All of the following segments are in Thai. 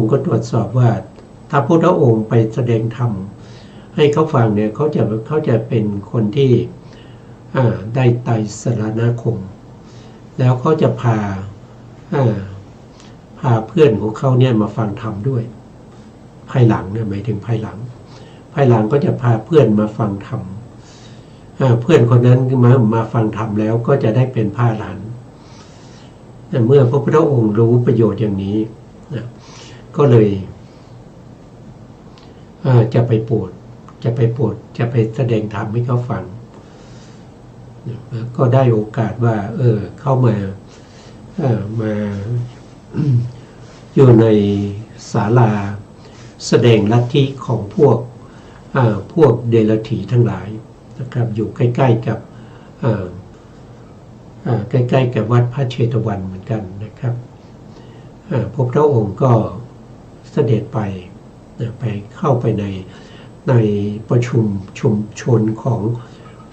ผมก็ตรวจสอบว่าถ้าพระองค์ไปแสดงธรรมให้เขาฟังเนี่ยเขาจะเป็นคนที่ได้ไตรสรณคมแล้วเขาจะพาเพื่อนของเขาเนี่ยมาฟังธรรมด้วยภายหลังเนี่ยหมายถึงภายหลังก็จะพาเพื่อนมาฟังธรรมเพื่อนคนนั้นมาฟังธรรมแล้วก็จะได้เป็นพระอรหันต์เมื่อพระพุทธองค์รู้ประโยชน์อย่างนี้ก็เลยจะไปโปรดจะไปแสดงธรรมให้เขาฟังก็ได้โอกาสว่าเข้ามาอยู่ในศาลาแสดงลัทธิของพวกเดรัจฉีทั้งหลายนะครับอยู่ใกล้ๆกับวัดพระเชตวันเหมือนกันนะครับพระพุทธองค์ก็เสด็จไปเข้าไปในประชุมชุมชนของ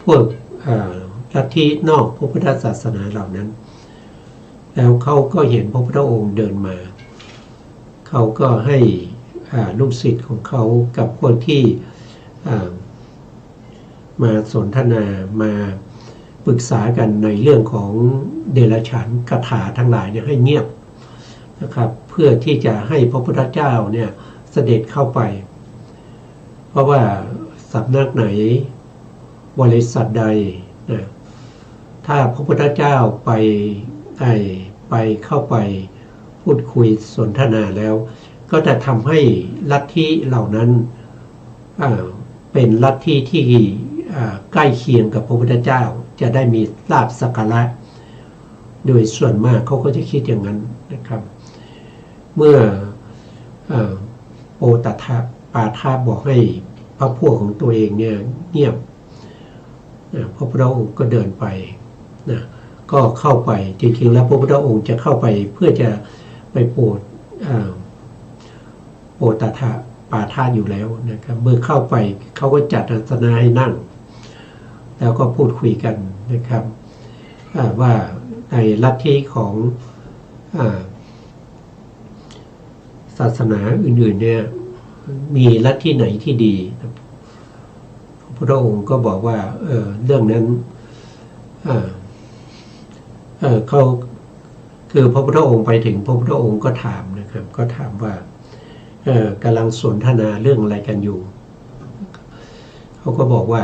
พวกลัทธินอกพระพุทธศาสนาเหล่านั้นแล้วเขาก็เห็นพระพุทธองค์เดินมาเขาก็ให้ลูกศิษย์ของเขากับพวกที่มาสนทนามาปรึกษากันในเรื่องของเดรัจฉานคาถาทั้งหลายเนี่ยให้เงียบนะครับเพื่อที่จะให้พระพุทธเจ้าเนี่ยเสด็จเข้าไปเพราะว่าสำนักไหนบริษัทใดนะถ้าพระพุทธเจ้าไปเข้าไปพูดคุยสนทนาแล้วก็จะทำให้ลัทธิเหล่านั้นเป็นลัทธิที่ใกล้เคียงกับพระพุทธเจ้าจะได้มีลาภสักการะโดยส่วนมากเขาก็จะคิดอย่างนั้นนะครับเมื่อโอตถะปาทาบอกให้พระพวกของตัวเองเนี่ยเงียบพระพุทธองค์ก็เดินไปนะก็เข้าไปจริงๆแล้วพระพุทธองค์จะเข้าไปเพื่อจะไปโปรดโอตถะปาทาอยู่แล้วนะครับเมื่อเข้าไปเขาก็จัดอาสนะให้นั่งแล้วก็พูดคุยกันนะครับว่าในลัทธิของศาสนาอื่นๆเนี่ยมีลัทธิไหนที่ดีพระพุทธองค์ก็บอกว่าเรื่องนั้นเขาคือพระพุทธองค์ไปถึงพระพุทธองค์ก็ถามนะครับก็ถามว่ากำลังสนทนาเรื่องอะไรกันอยู่เขาก็บอกว่า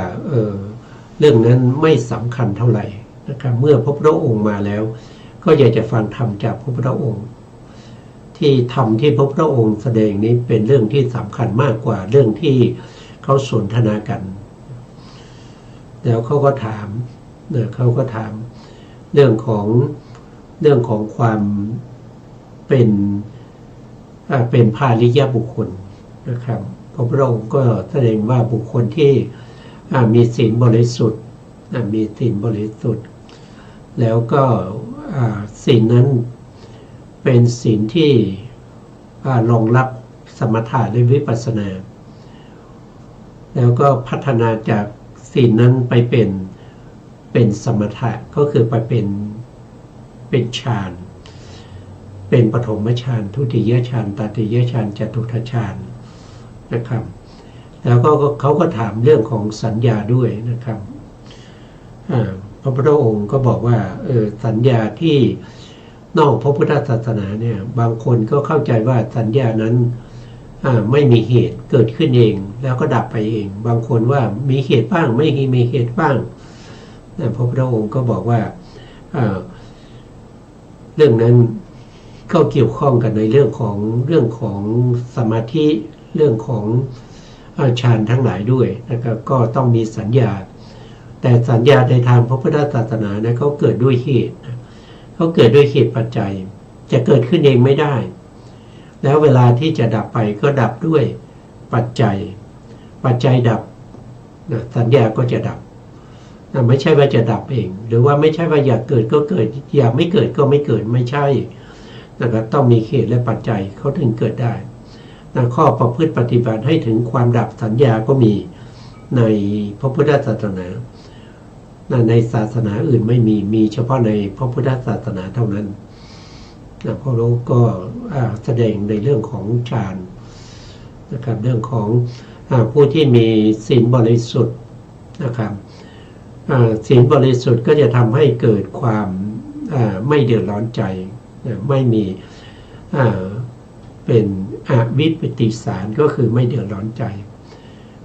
เรื่องนั้นไม่สำคัญเท่าไหร่นะครับเมื่อพระพุทธองค์มาแล้วก็อยากจะฟังธรรมจากพระพุทธองค์ที่ธรรมที่พระพุทธองค์แสดงนี้เป็นเรื่องที่สำคัญมากกว่าเรื่องที่เขาสนทนากันแล้วเขาก็ถามเรื่องของความเป็นภาริยบุคคลนะครับพระพุทธองค์ก็แสดงว่าบุคคลที่มีศีลบริสุทธิ์แล้วก็ศีลนั้นเป็นศีลที่รองรับสมถะและวิปัสสนาแล้วก็พัฒนาจากศีลนั้นไปเป็นสมถะก็คือไปเป็นฌานเป็นปฐมฌานทุติยฌานตติยฌานจตุตฌานนะครับแล้วก็เขาก็ถามเรื่องของสัญญาด้วยนะครับพระพุทธองค์ก็บอกว่าสัญญาที่นอกพระพุทธศาสนาเนี่ยบางคนก็เข้าใจว่าสัญญานั้นไม่มีเหตุเกิดขึ้นเองแล้วก็ดับไปเองบางคนว่ามีเหตุบ้างไม่มีเหตุบ้างพระพุทธองค์ก็บอกว่าเรื่องนั้นก็เกี่ยวข้องกันในเรื่องของสมาธิเรื่องของฌานทั้งหลายด้วยนะครับก็ต้องมีสัญญาแต่สัญญาในทางพระพุทธศาสนาเนี่ยเขาเกิดด้วยเหตุเขาเกิดด้วยเหตุปัจจัยจะเกิดขึ้นเองไม่ได้แล้วเวลาที่จะดับไปก็ดับด้วยปัจจัยดับสัญญาก็จะดับไม่ใช่ว่าจะดับเองหรือว่าไม่ใช่ว่าอยากเกิดก็เกิดอยากไม่เกิดก็ไม่เกิดไม่ใช่นะครับต้องมีเหตุและปัจจัยเขาถึงเกิดได้ข้อประพฤติปฏิบัติให้ถึงความดับสัญญาก็มีในพระพุทธศาสนาในศาสนาอื่นไม่มีเฉพาะในพระพุทธศาสนาเท่านั้น พระโลกก็แสดงในเรื่องของฌานนะครับเรื่องของผู้ที่มีศีลบริสุทธิ์นะครับศีลบริสุทธิ์ก็จะทำให้เกิดความไม่เดือดร้อนใจไม่มีเป็นวิปปิติสารก็คือไม่เดือดร้อนใจ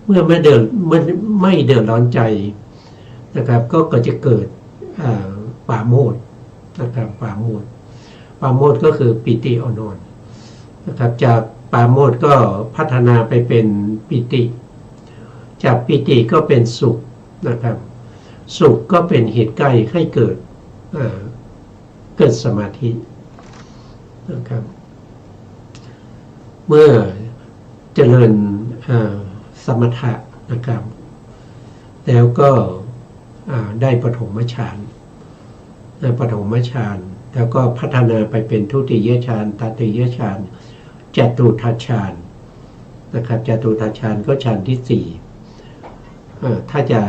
เมื่อไม่เดือดร้อนใจนะครับก็จะเกิดปราโมทย์นะครับปราโมทย์ก็คือปิติอ่อนๆนะครับจากปราโมทย์ก็พัฒนาไปเป็นปิติจากปิติก็เป็นสุขนะครับสุขก็เป็นเหตุใกล้ให้เกิดสมาธินะครับเมื่อเจริญสมถะนะครับแล้วก็ได้ปฐมฌานแล้วก็พัฒนาไปเป็นทุติยฌานตติยฌานจตุทัชฌานนะครับจตุทัชฌานก็ฌานที่สี่ถ้าจะ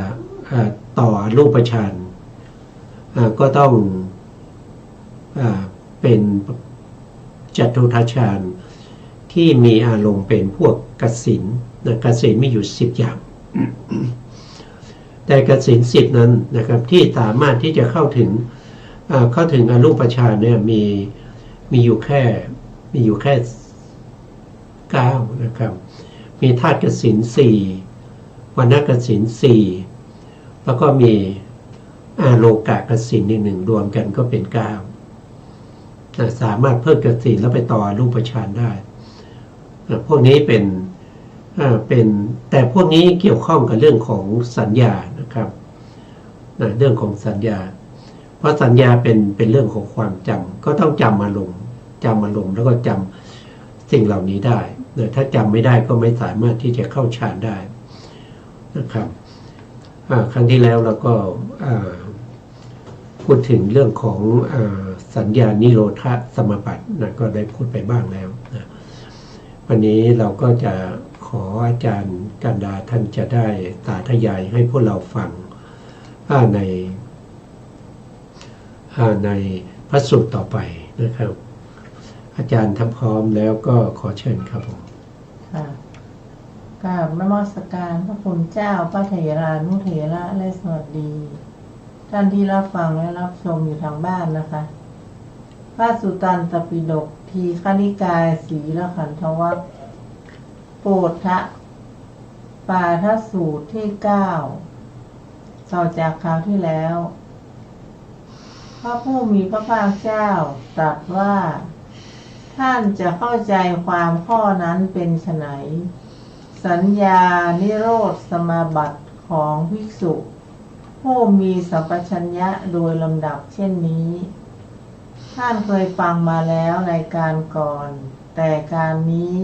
ต่อรูปฌานก็ต้องเป็นจตุทัชฌานที่มีอารมณ์เป็นพวกกสิณกสิณมีอยู่10อย่างแต่กสิณ10นั้นนะครับที่สามารถที่จะเข้าถึงอรูปฌานเนี่ยมีอยู่แค่9นะครับมีธาตุกสิณ4วรรณกสิณ4แล้วก็มีอาโลกะกสิณหนึ่งรวมกันก็เป็น9สามารถเพิ่มกสิณแล้วไปต่ออรูปฌานได้พวกนี้เป็นแต่พวกนี้เกี่ยวข้องกับเรื่องของสัญญานะครับเรื่องของสัญญาเพราะสัญญาเป็นเรื่องของความจำก็ต้องจำอารมณ์แล้วก็จำสิ่งเหล่านี้ได้ถ้าจำไม่ได้ก็ไม่สามารถที่จะเข้าฌานได้นะครับครั้งที่แล้วเราก็พูดถึงเรื่องของสัญญานิโรธสมาบัติก็ได้พูดไปบ้างแล้วนะวันนี้เราก็จะขออาจารย์กันดาท่านจะได้สาธยายให้พวกเราฟังในพระสูตรต่อไปนะครับอาจารย์ทำพร้อมแล้วก็ขอเชิญครับผมค่ะกราบนมัสการพระคุณเจ้าพระเถรานุเถระและสวัสดีท่านที่รับฟังและรับชมอยู่ทางบ้านนะคะพระสุตตันตปิฎกทีฆนิกายสีลขันธวรรคโปฏฐปาทสูตรที่9ต่อจากคราวที่แล้วพระผู้มีพระภาคเจ้าตรัสว่าท่านจะเข้าใจความข้อนั้นเป็นไฉนสัญญานิโรธสมาบัติของภิกษุผู้มีสัมปชัญญะโดยลำดับเช่นนี้ท่านเคยฟังมาแล้วในการก่อนแต่การนี้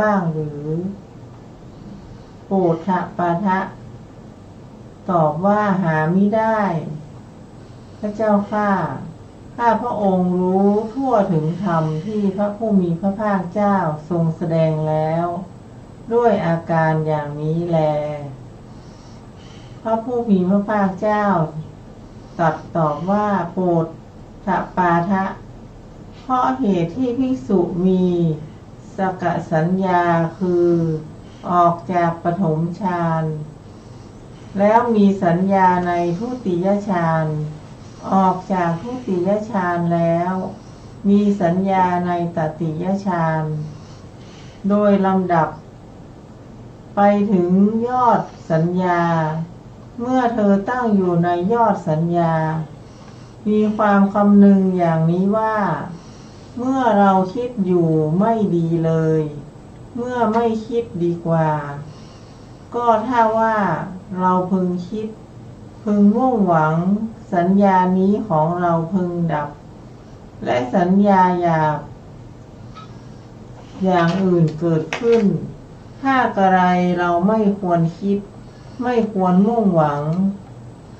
บ้างหรือโปฏฐปาทะตอบว่าหามิได้พระเจ้าข้าพระองค์รู้ทั่วถึงธรรมที่พระผู้มีพระภาคเจ้าทรงแสดงแล้วด้วยอาการอย่างนี้แลพระผู้มีพระภาคเจ้าตรัสตอบว่าโปฏฐปาทะเพราะเหตุที่ภิกษุมีสกสัญญาคือออกจากปฐมฌานแล้วมีสัญญาในทุติยฌานออกจากทุติยฌานแล้วมีสัญญาในตติยฌานโดยลำดับไปถึงยอดสัญญาเมื่อเธอตั้งอยู่ในยอดสัญญามีความคำนึงอย่างนี้ว่าเมื่อเราคิดอยู่ไม่ดีเลยเมื่อไม่คิดดีกว่าก็ถ้าว่าเราพึงคิดพึงมุ่งหวังสัญญานี้ของเราพึงดับและสัญญาหยาบอย่างอื่นเกิดขึ้นถ้ากระไรเราไม่ควรคิดไม่ควรมุ่งหวัง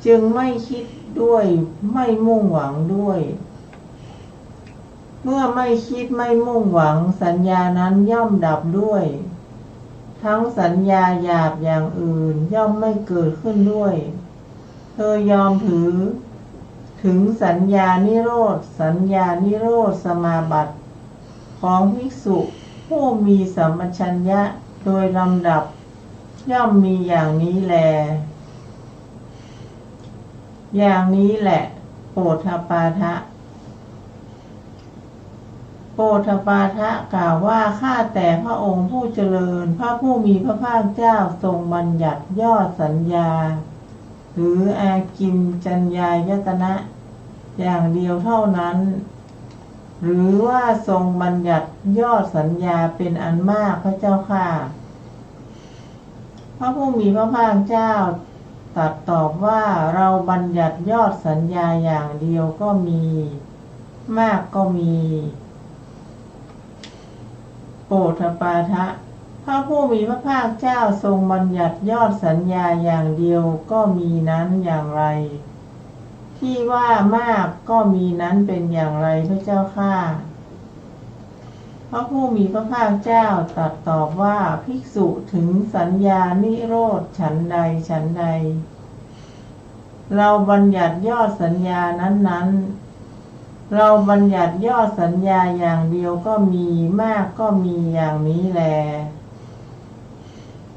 จึงไม่คิดด้วยไม่มุ่งหวังด้วยเมื่อไม่คิดไม่มุ่งหวังสัญญานั้นย่อมดับด้วยทั้งสัญญาหยาบอย่างอื่นย่อมไม่เกิดขึ้นด้วยเธอยอมถือ ถึงสัญญานิโรธสัญญานิโรธสมาบัติของภิกษุผู้มีสัมปชัญญะโดยลำดับย่อมมีอย่างนี้แลอย่างนี้แหละโปฏฐปาทะโปฏฐปาทะกล่าวว่าข้าแต่พระองค์ผู้เจริญพระผู้มีพระภาคเจ้าทรงบัญญัติยอดสัญญาหรืออากินจัญญายตนะอย่างเดียวเท่านั้นหรือว่าทรงบัญญัติยอดสัญญาเป็นอันมากพระเจ้าค่ะพระผู้มีพระภาคเจ้าตรัสตอบว่าเราบัญญัติยอดสัญญาอย่างเดียวก็มีมากก็มีโปฏฐปาทะพระผู้มีพระภาคเจ้าทรงบัญญัติยอดสัญญาอย่างเดียวก็มีนั้นอย่างไรที่ว่ามากก็มีนั้นเป็นอย่างไรพระเจ้าข้าพระผู้มีพระภาคเจ้าตรัสตอบว่าภิกษุถึงสัญญานิโรธฉันใดฉันใดเราบัญญัติยอดสัญญานั้นเราบัญญัติยอดสัญญาอย่างเดียวก็มีมากก็มีอย่างนี้แล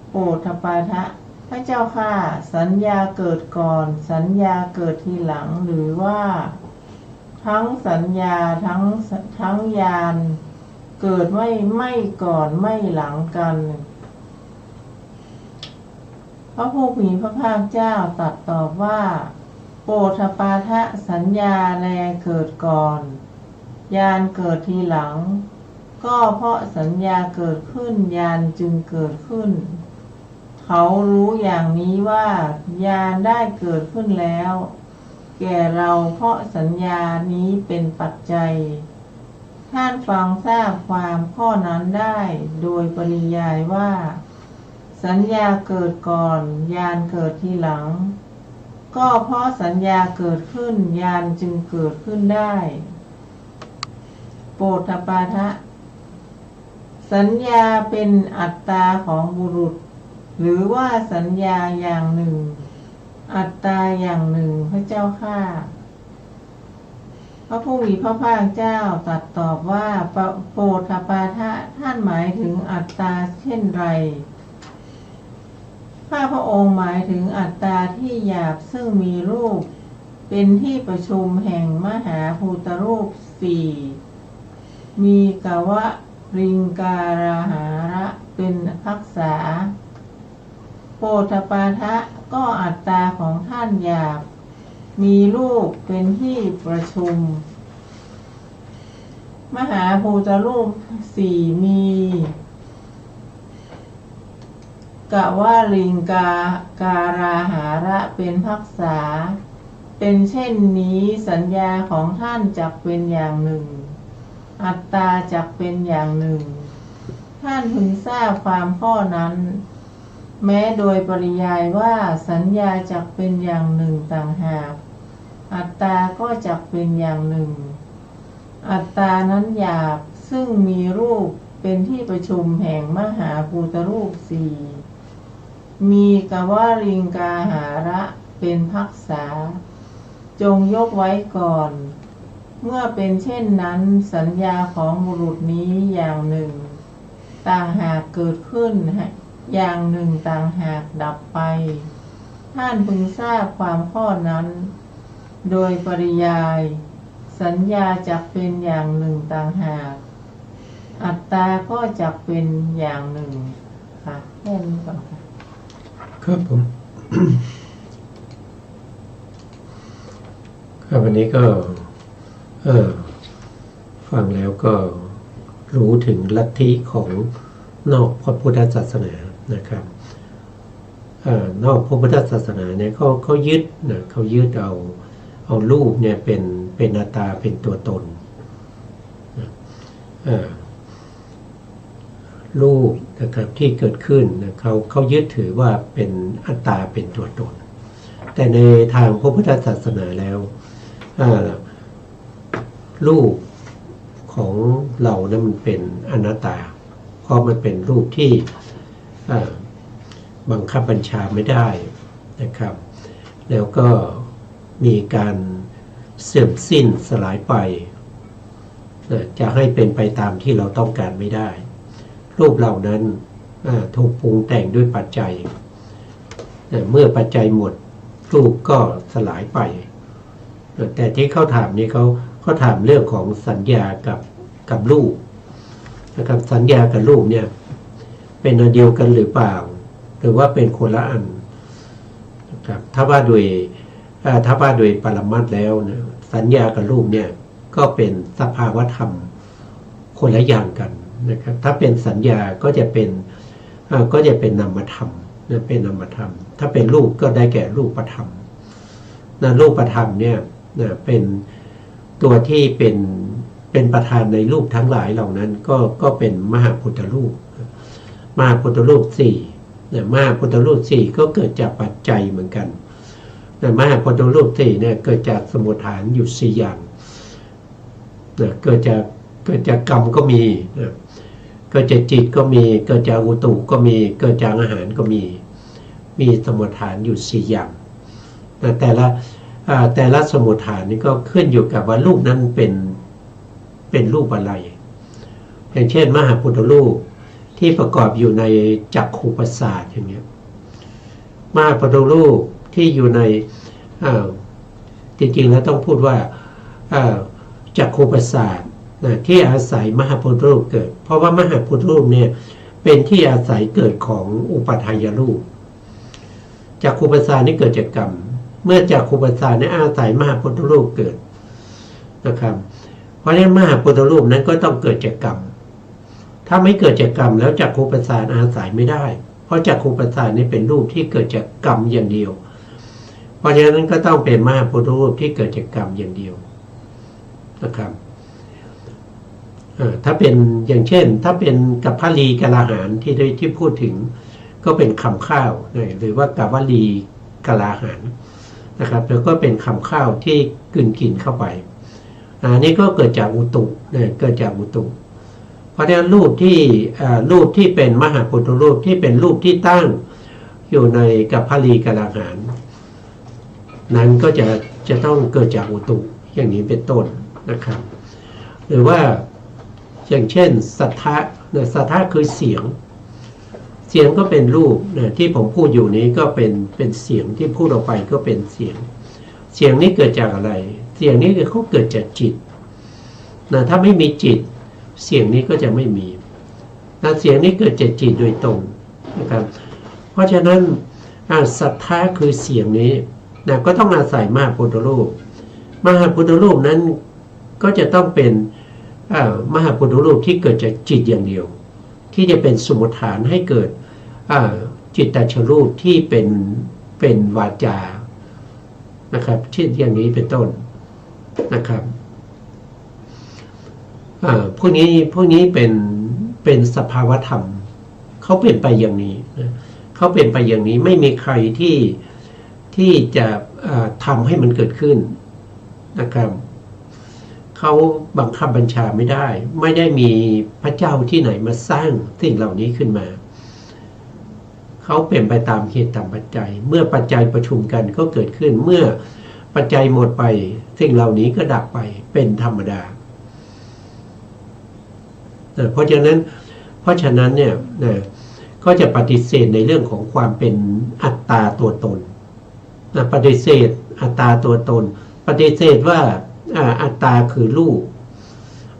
โปฏฐปาทะพระเจ้าข้าสัญญาเกิดก่อนสัญญาเกิดทีหลังหรือว่าทั้งสัญญาทั้งญาณเกิดไม่ก่อนไม่หลังกันพระผู้มีพระภาคเจ้าตรัสตอบว่าโปฏฐปาทะสัญญาแลเกิดก่อนญาณเกิดทีหลังก็เพราะสัญญาเกิดขึ้นญาณจึงเกิดขึ้นเขารู้อย่างนี้ว่าญาณได้เกิดขึ้นแล้วแก่เราเพราะสัญญานี้เป็นปัจจัยท่านฟังทราบความข้อนั้นได้โดยปริยายว่าสัญญาเกิดก่อนญาณเกิดทีหลังก็เพราะสัญญาเกิดขึ้นญาณจึงเกิดขึ้นได้โปฏฐปาทะสัญญาเป็นอัตตาของบุรุษหรือว่าสัญญาอย่างหนึ่งอัตตาอย่างหนึ่งพระเจ้าข้าพระผู้มีพระภาคเจ้าตรัสตอบว่าโปฏฐปาทะท่านหมายถึงอัตตาเช่นไรข้าพระองค์หมายถึงอัตตาที่หยาบซึ่งมีรูปเป็นที่ประชุมแห่งมหาภูตรูปสี่มีกวะริงการาหาระเป็นภักษาโปฏฐปาทะก็อัตตาของท่านหยาบมีรูปเป็นที่ประชุมมหาภูตรูปสี่มีกวาลิงการาหาระเป็นภักษาเป็นเช่นนี้สัญญาของท่านจักเป็นอย่างหนึ่งอัตตาจักเป็นอย่างหนึ่งท่านพึงทราบความข้อนั้นแม้โดยปริยายว่าสัญญาจักเป็นอย่างหนึ่งต่างหากอัตตาก็จักเป็นอย่างหนึ่งอัตตานั้นหยาบซึ่งมีรูปเป็นที่ประชุมแห่งมหาภูตรูปสี่มีกวาลิงกาหาระเป็นภักษาจงยกไว้ก่อนเมื่อเป็นเช่นนั้นสัญญาของบุรุษนี้อย่างหนึ่งต่างหากเกิดขึ้นอย่างหนึ่งต่างหากดับไปท่านพึงทราบความข้อนั้นโดยปริยายสัญญาจักเป็นอย่างหนึ่งต่างหากอัตตาก็จักเป็นอย่างหนึ่งค่ะแค่นี้ก่อนค่ะครับผม ครับวันนี้ก็ฟังแล้วก็รู้ถึงลัทธิของนอกพระพุทธศาสนานะครับนอกพระพุทธศาสนาเนี่ยเขายึดนะเขายึดเอารูปเนี่ยเป็นอัตตาเป็นตัวตนรูปนะครับที่เกิดขึ้นนะเขายึดถือว่าเป็นอัตตาเป็นตัวตนแต่ในทางพระพุทธศาสนาแล้วรูปของเรานั้นมันเป็นอนัตตาเพราะมันเป็นรูปที่บังคับบัญชาไม่ได้นะครับแล้วก็มีการ เสื่อมสิ้นสลายไปจะให้เป็นไปตามที่เราต้องการไม่ได้รูปเหล่านั้นถูกปรุงแต่งด้วยปัจจัยเมื่อปัจจัยหมดรูปก็สลายไปแต่ที่เขาถามนี่เขาถามเรื่องของสัญญากับรูปนะครับสัญญากับรูปเนี่ยเป็นอันเดียวกันหรือเปล่าหรือว่าเป็นคนละอันนะครับถ้าว่าโดยปรมัตถ์แล้วนะสัญญากับรูปเนี่ยก็เป็นสภาวธรรมคนละอย่างกันนะครับถ้าเป็นสัญญาก็จะเป็นนามธรรมนะเป็นนามธรรมถ้าเป็นรูปก็ได้แก่รูปธรรมนะรูปธรรมเนี่ยนะเป็นตัวที่เป็นประธานในรูปทั้งหลายเหล่านั้นก็เป็นมหาพุทธรูปมหาพุทธรูปสี่นะมหาพุทธรูปสี่ก็เกิดจากปัจจัยเหมือนกันนะมหาพุทธรูปสี่เนี่ยเกิดจากสมุฏฐานอยู่สี่อย่างนะเกิดจากกรรมก็มีนะเกิดจากจิตก็มีเกิดจากอุตุก็มีเกิดจากอาหารก็มีสมุฏฐานอยู่สี่อย่างนะแต่ละสมุฏฐานนี่ก็ขึ้นอยู่กับว่ารูปนั้นเป็นรูปอะไรอย่างเช่นมหาพุทธรูปที่ประกอบอยู่ในจักขุประสาทอย่างเงี้ยมหาพุทธรูปที่อยู่ในจริงๆแล้วต้องพูดว่าจักขุประสาทที่อาศัยมหาพุทธรูปเกิดเพราะว่ามหาพุทธรูปเนี่ยเป็นที่อาศัยเกิดของอุปาทายรูปจักขุประสาทนี่เกิดจากกรรมเมื่อจักขุประสาทนี่อาศัยมหาพุทธรูปเกิดนะครับเพราะฉะนั้นมหาพุทธรูปนั้นก็ต้องเกิดจากกรรมถ้าไม่เกิดจากกรรมแล้วจักขุประสาทอาศัยไม่ได้เพราะจักขุประสาทนี่เป็นรูปที่เกิดจากกรรมอย่างเดียวเพราะฉะนั้นก็ต้องเป็นมหาพุทธรูปที่เกิดจากกรรมอย่างเดียวนะครับถ้าเป็นอย่างเช่นถ้าเป็นกัปพลีกะลาหารที่พูดถึงก็เป็นคำข้าวหรือว่ากัปวลีกะลาหารนะครับแล้วก็เป็นคำข้าวที่กินเข้าไปนี่ก็เกิดจากอุตุเกิดจากอุตุเพราะฉะนั้นรูปที่เป็นมหาพุทธรูปที่เป็นรูปที่ตั้งอยู่ในกัปพลีกะลาหารนั้นก็จะต้องเกิดจากอุตุอย่างนี้เป็นต้นนะครับหรือว่าอย่างเช่นสัทธะคือเสียงก็เป็นรูปที่ผมพูดอยู่นี้ก็เป็นเสียงที่พูดออกไปก็เป็นเสียงนี้เกิดจากอะไรเสียงนี้เขาเกิดจากจิตถ้าไม่มีจิตเสียงนี้ก็จะไม่มีเสียงนี้เกิดจากจิตโดยตรงนะครับเพราะฉะนั้นสัทธะคือเสียงนี้ก็ต้องอาศัยมหาพุทธรูปมหาพุทธรูปนั้นก็จะต้องเป็นมหาพุทธรูปที่เกิดจากจิตอย่างเดียวที่จะเป็นสมุฏฐานให้เกิดจิตตชรูปที่เป็นวาจานะครับเช่นอย่างนี้เป็นต้นนะครับพวกนี้เป็นสภาวธรรมเขาเป็นไปอย่างนี้เขาเป็นไปอย่างนี้ไม่มีใครที่จะทำให้มันเกิดขึ้นนะครับเขาบังคับบัญชาไม่ได้มีพระเจ้าที่ไหนมาสร้างสิ่งเหล่านี้ขึ้นมาเขาเป็นไปตามเหตุตามปัจจัยเมื่อปัจจัยประชุมกันก็เกิดขึ้นเมื่อปัจจัยหมดไปสิ่งเหล่านี้ก็ดับไปเป็นธรรมดาเพราะฉะนั้นเนี่ยก็จะปฏิเสธในเรื่องของความเป็นอัตตาตัวตนปฏิเสธอัตตาตัวตนปฏิเสธว่าอัตตาคือรูป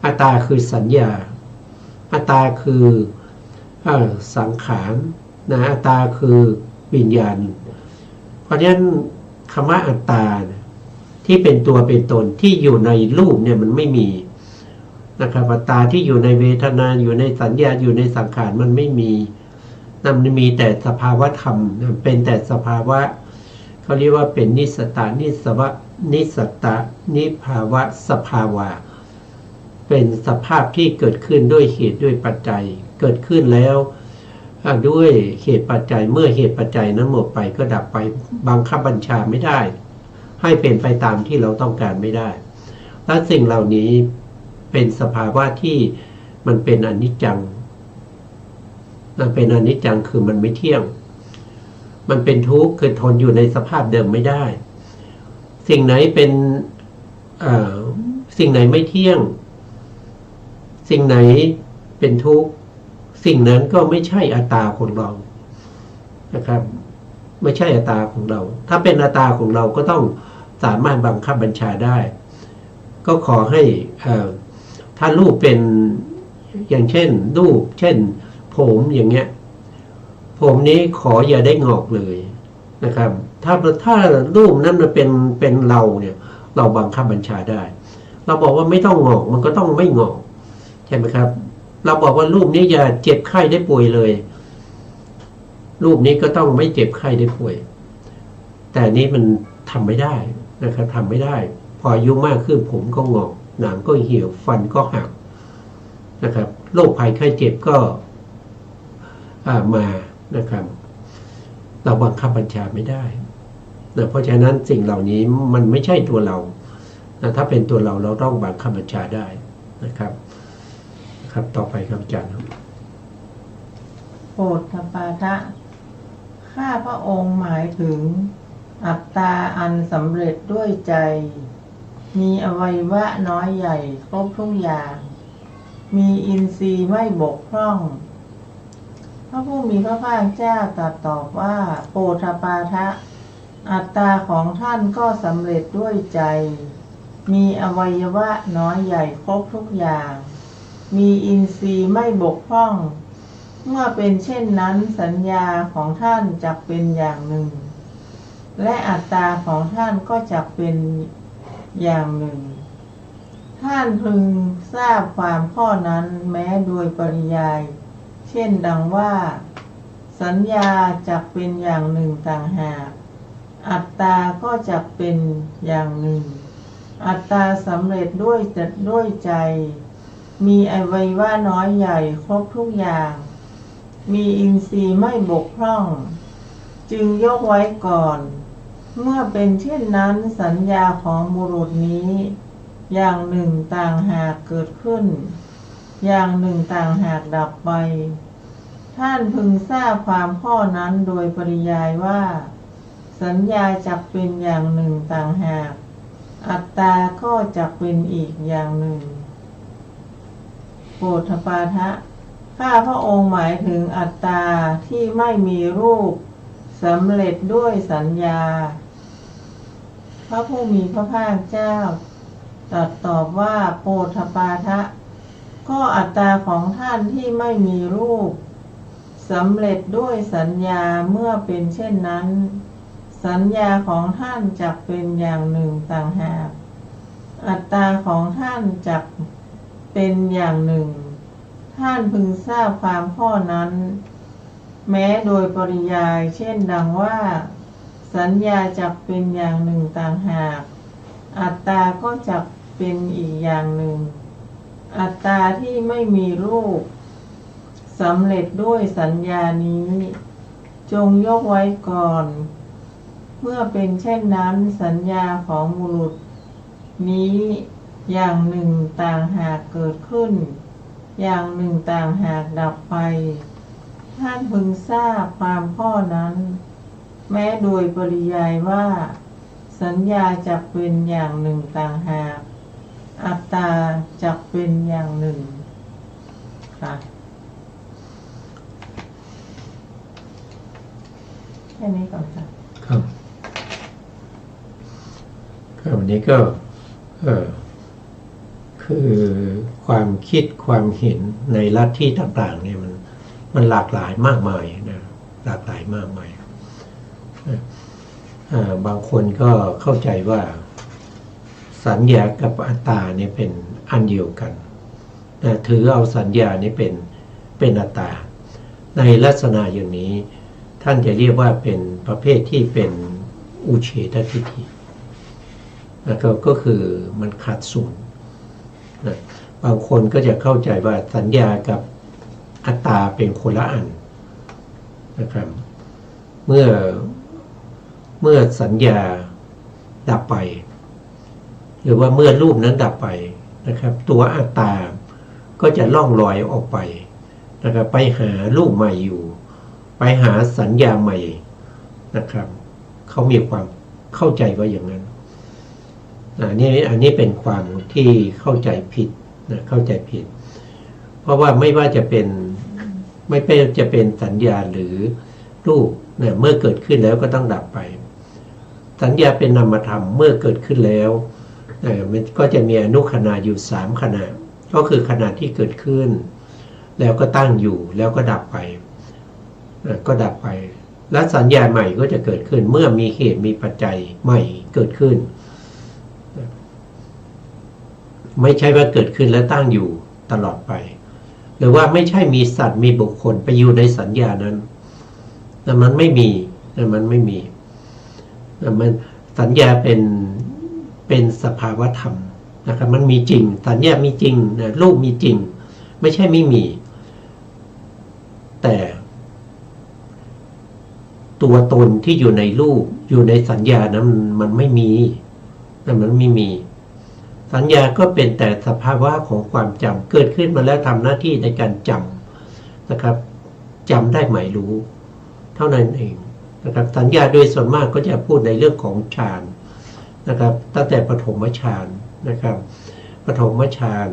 อัตตาคือสัญญาอัตตาคือสังขารอัตตาคือวิญญาณเพราะฉะนั้นคำว่าอัตตาที่เป็นตัวเป็นตนที่อยู่ในรูปเนี่ยมันไม่มีนะครับอัตตาที่อยู่ในเวทนาอยู่ในสัญญาอยู่ในสังขารมันไม่มีมันมีแต่สภาวะธรรมเป็นแต่สภาวะเขาเรียกว่าเป็นนิสตานิสวะนิสตะนิภาวะสภาวะเป็นสภาพที่เกิดขึ้นด้วยเหตุด้วยปัจจัยเกิดขึ้นแล้วด้วยเหตุปัจจัยเมื่อเหตุปัจจัยนั้นหมดไปก็ดับไปบังคับบัญชาไม่ได้ให้เป็นไปตามที่เราต้องการไม่ได้และสิ่งเหล่านี้เป็นสภาวะที่มันเป็นอนิจจังเป็นอนิจจังคือมันไม่เที่ยงมันเป็นทุกข์คือทนอยู่ในสภาพเดิมไม่ได้สิ่งไหนเป็น สิ่งไหนไม่เที่ยงสิ่งไหนเป็นทุกข์สิ่งนั้นก็ไม่ใช่อัตตาของเรานะครับ ไม่ใช่อัตตาของเราถ้าเป็นอัตตาของเราก็ต้องสามารถบังคับบัญชาได้ก็ขอให้ถ้ารูปเป็นอย่างเช่นรูปเช่นผมอย่างเงี้ยผมนี้ขออย่าได้งอกเลยนะครับถ้ารูปนั้นมันเป็นเราเนี่ยเราบังคับบัญชาได้เราบอกว่าไม่ต้องงอกมันก็ต้องไม่งอกใช่ไหมครับเราบอกว่ารูปนี้อย่าเจ็บไข้ได้ป่วยเลยรูปนี้ก็ต้องไม่เจ็บไข้ได้ป่วยแต่นี้มันทำไม่ได้นะครับทำไม่ได้พออายุมากขึ้นผมก็งอกหนังก็เหี่ยวฟันก็หักนะครับโรคภัยไข้เจ็บก็มานะครับเราบังคับบัญชาไม่ได้นะเพราะฉะนั้นสิ่งเหล่านี้มันไม่ใช่ตัวเรานะถ้าเป็นตัวเราเราต้องบังคับบัญชาได้นะครับครับต่อไปครับอาจารย์โปรดปาทะข้าพระองค์หมายถึงอัตตาอันสำเร็จด้วยใจมีอวัยวะน้อยใหญ่ครบทุกอย่างมีอินทรีย์ไม่บกพร่องพระผู้มีพระภาคเจ้าตรัสตอบว่าโปรดปาทะอัตตาของท่านก็สำเร็จด้วยใจมีอวัยวะน้อยใหญ่ครบทุกอย่างมีอินทรีย์ไม่บกพร่องเมื่อเป็นเช่นนั้นสัญญาของท่านจักเป็นอย่างหนึ่งและอัตตาของท่านก็จักเป็นอย่างหนึ่งท่านพึงทราบความข้อนั้นแม้โดยปริยายเช่นดังว่าสัญญาจักเป็นอย่างหนึ่งต่างหากอัตตาก็จักเป็นอย่างหนึ่งอัตตาสำเร็จด้วยใจมีอวัยวะน้อยใหญ่ครบทุกอย่างมีอินทรีย์ไม่บกพร่องจึงยกไว้ก่อนเมื่อเป็นเช่นนั้นสัญญาของบุรุษนี้อย่างหนึ่งต่างหากเกิดขึ้นอย่างหนึ่งต่างหากดับไปท่านพึงทราบความข้อนั้นโดยปริยายว่าสัญญาจักเป็นอย่างหนึ่งต่างหากอัตตาก็จักเป็นอีกอย่างหนึ่งโปรดปาทะข้าพระองค์หมายถึงอัตตาที่ไม่มีรูปสำเร็จด้วยสัญญาพระผู้มีพระภาคเจ้าตรัสตอบว่าโปรดปาทะก็อัตตาของท่านที่ไม่มีรูปสำเร็จด้วยสัญญาเมื่อเป็นเช่นนั้นสัญญาของท่านจักเป็นอย่างหนึ่งต่างหากอัตตาของท่านจักเป็นอย่างหนึ่งท่านพึงทราบความข้อนั้นแม้โดยปริยายเช่นดังว่าสัญญาจักเป็นอย่างหนึ่งต่างหากอัตตาก็จักเป็นอีกอย่างหนึ่งอัตตาที่ไม่มีรูปสำเร็จด้วยสัญญานี้จงยกไว้ก่อนเมื่อเป็นเช่นนั้นสัญญาของบุรุษนี้อย่างหนึ่งต่างหากเกิดขึ้นอย่างหนึ่งต่างหากดับไปท่านพึงทราบความข้อนั้นแม้โดยปริยายว่าสัญญาจักเป็นอย่างหนึ่งต่างหากอัตตาจักเป็นอย่างหนึ่งค่ะแค่นี้ก่อนค่ะครับวันนี้ก็คือความคิดความเห็นในลัทธิต่างๆเนี่ยมันหลากหลายมากมายนะหลากหลายมากมายบางคนก็เข้าใจว่าสัญญากับอัตตาเนี่ยเป็นอันเดียวกันถือเอาสัญญานี่เป็นอัตตาในลักษณะอย่างนี้ท่านจะเรียกว่าเป็นประเภทที่เป็นอุเฉททิฏฐิก็คือมันขาดศูนย์นะบางคนก็จะเข้าใจว่าสัญญากับอัตตาเป็นคนละอันนะครับเมื่อสัญญาดับไปหรือว่าเมื่อรูปนั้นดับไปนะครับตัวอัตตาก็จะล่องลอยออกไปนะครับไปหารูปใหม่อยู่ไปหาสัญญาใหม่นะครับเขามีความเข้าใจว่าอย่างนั้น อันนี้เป็นความที่เข้าใจผิดนะเข้าใจผิด เพราะว่าไม่ว่าจะเป็นจะเป็นสัญญาหรือรูปนะเมื่อเกิดขึ้นแล้วก็ต้องดับไปสัญญาเป็นนามธรรมเมื่อเกิดขึ้นแล้วมันก็จะมีอนุขณะอยู่3ขณะก็คือขณะที่เกิดขึ้นแล้วก็ตั้งอยู่แล้วก็ดับไปก็ดับไปและสัญญาใหม่ก็จะเกิดขึ้นเมื่อมีเหตุมีปัจจัยใหม่เกิดขึ้นไม่ใช่ว่าเกิดขึ้นแล้วตั้งอยู่ตลอดไปหรือว่าไม่ใช่มีสัตว์มีบุคคลไปอยู่ในสัญญานั้นแต่มันไม่มีมันสัญญาเป็นสภาวธรรมนะครับมันมีจริงสัญญามีจริงนะรูปมีจริงไม่ใช่ไม่มีแต่ตัวตนที่อยู่ในรูปอยู่ในสัญญานั้นมันไม่มีมันไม่มีสัญญาก็เป็นแต่สภาวะของความจำเกิดขึ้นมาแล้วทำหน้าที่ในการจำนะครับจำได้หมายรู้เท่านั้นเองนะครับสัญญาโดยส่วนมากก็จะพูดในเรื่องของฌานนะครับตั้งแต่ปฐมฌานนะครับปฐมฌาน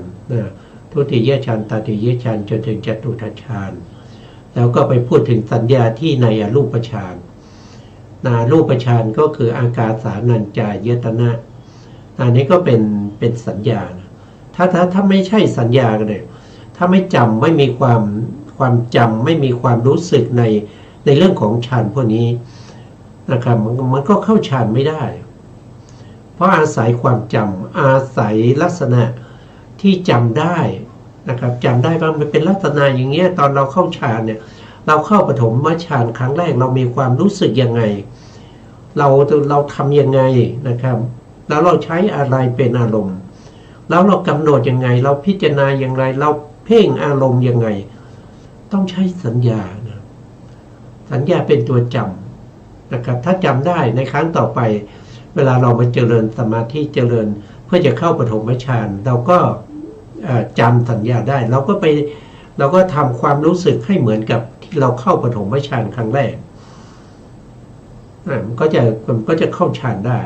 ทุติยฌานตติยฌานจนถึงจตุตฌานแล้วก็ไปพูดถึงสัญญาที่ในอรูปฌานรูปฌานก็คืออากาสานัญจายตนะอันนี้ก็เป็นสัญญาถ้าไม่ใช่สัญญากันเลยถ้าไม่จำไม่มีความจำไม่มีความรู้สึกในเรื่องของฌานพวกนี้นะครับมันก็เข้าฌานไม่ได้เพราะอาศัยความจำอาศัยลักษณะที่จำได้นะครับจำได้ว่ามันเป็นลักษณะอย่างเงี้ยตอนเราเข้าฌานเนี่ยเราเข้าปฐมฌานครั้งแรกเรามีความรู้สึกยังไงเราทำยังไงนะครับแล้วเราใช้อะไรเป็นอารมณ์แล้วเรากำหนดยังไงเราพิจารณาอย่างไรเราเพ่งอารมณ์ยังไงต้องใช้สัญญานะสัญญาเป็นตัวจำนะครับถ้าจำได้ในครั้งต่อไปเวลาเรามาเจริญสมาธิเจริญเพื่อจะเข้าปฐมฌานเราก็จำสัญญาได้เราก็ทำความรู้สึกให้เหมือนกับที่เราเข้าปฐมฌานครั้งแรกมันก็จะเข้าฌานได้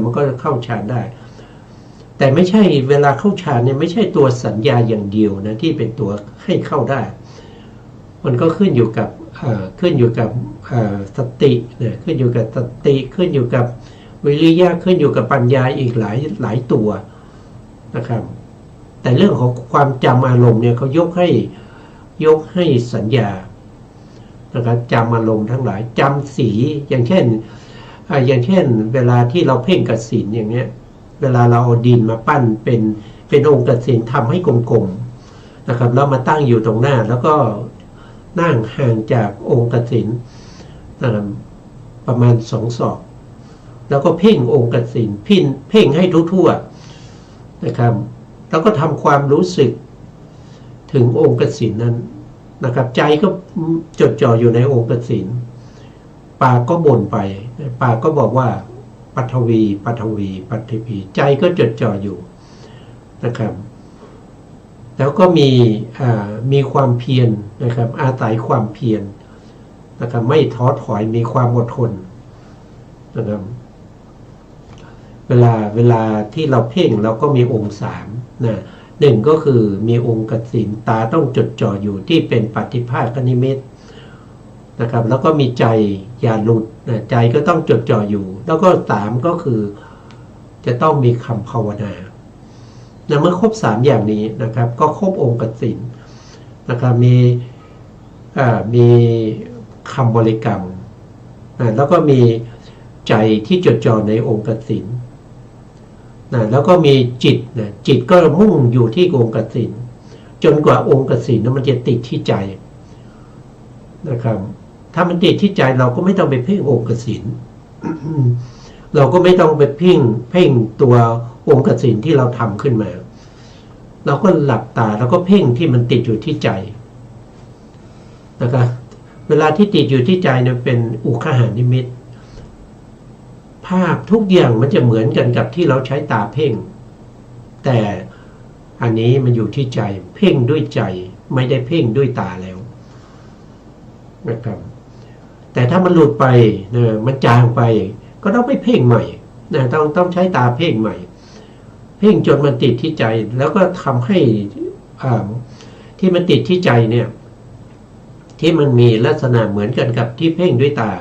มันก็จะเข้าฌานได้แต่ไม่ใช่เวลาเข้าฌานเนี่ยไม่ใช่ตัวสัญญาอย่างเดียวนะที่เป็นตัวให้เข้าได้มันก็ขึ้นอยู่กับสตินะขึ้นอยู่กับสติขึ้นอยู่กับวิริยะขึ้นอยู่กับปัญญาอีกหลายตัวนะครับแต่เรื่องของความจำอารมณ์เนี่ยเขายกให้สัญญานะครับจำอารมณ์ทั้งหลายจำสีอย่างเช่นเวลาที่เราเพ่งกสิณอย่างเงี้ยเวลาเราเอาดินมาปั้นเป็นองค์กสิณทำให้กลมๆนะครับแล้วมาตั้งอยู่ตรงหน้าแล้วก็นั่งห่างจากองค์กสิณประมาณ2 ศอกแล้วก็เพ่งองค์กสิณเพ่งให้ทั่วๆนะครับแล้วก็ทำความรู้สึกถึงองค์กสิณนั้นนะครับใจก็จดจ่ออยู่ในองค์กสิณปากก็บ่นไปปากก็บอกว่าปัทวีปัทวีปัทวีใจก็จดจ่ออยู่นะครับแล้วก็มีความเพียรนะครับอาศัยความเพียรนะครับไม่ท้อถอยมีความอดทนนะครับเวลาที่เราเพ่งเราก็มีองค์3นะ1ก็คือมีองค์กสิณตาต้องจดจ่ออยู่ที่เป็นปฏิภาคนิมิตนะครับแล้วก็มีใจอย่าหลุดนะใจก็ต้องจดจ่ออยู่แล้วก็3ก็คือจะต้องมีคำภาวนานะเมื่อครบ3อย่างนี้นะครับก็ครบองค์กสิณนะครับมีคำบริกรรมแล้วก็มีใจที่จดจ่อในองค์กสิณแล้วก็มีจิตก็มุ่งอยู่ที่องค์กสิณจนกว่าองค์กสิณนั้นมันจะติดที่ใจนะครับถ้ามันติดที่ใจเราก็ไม่ต้องไปเพ่งองค์กสิณ เราก็ไม่ต้องไปเพ่งตัวองค์กสิณที่เราทำขึ้นมาเราก็หลับตาแล้วก็เพ่งที่มันติดอยู่ที่ใจนะครับเวลาที่ติดอยู่ที่ใจเนี่ยเป็นอุคหานิมิตภาพทุกอย่างมันจะเหมือนกันกับที่เราใช้ตาเพ่งแต่อันนี้มันอยู่ที่ใจเพ่งด้วยใจไม่ได้เพ่งด้วยตาแล้วนะครับแต่ถ้ามันหลุดไปมันจางไปก็ต้องไปเพ่งใหม่ต้องใช้ตาเพ่งใหม่ พ่งจนมันติดที่ใจ แล้วก็ทำให้ที่มันติดที่ใจเนี่ยที่มันมีลักษณะเหมือนกันกับที่เพ่งด้วยตา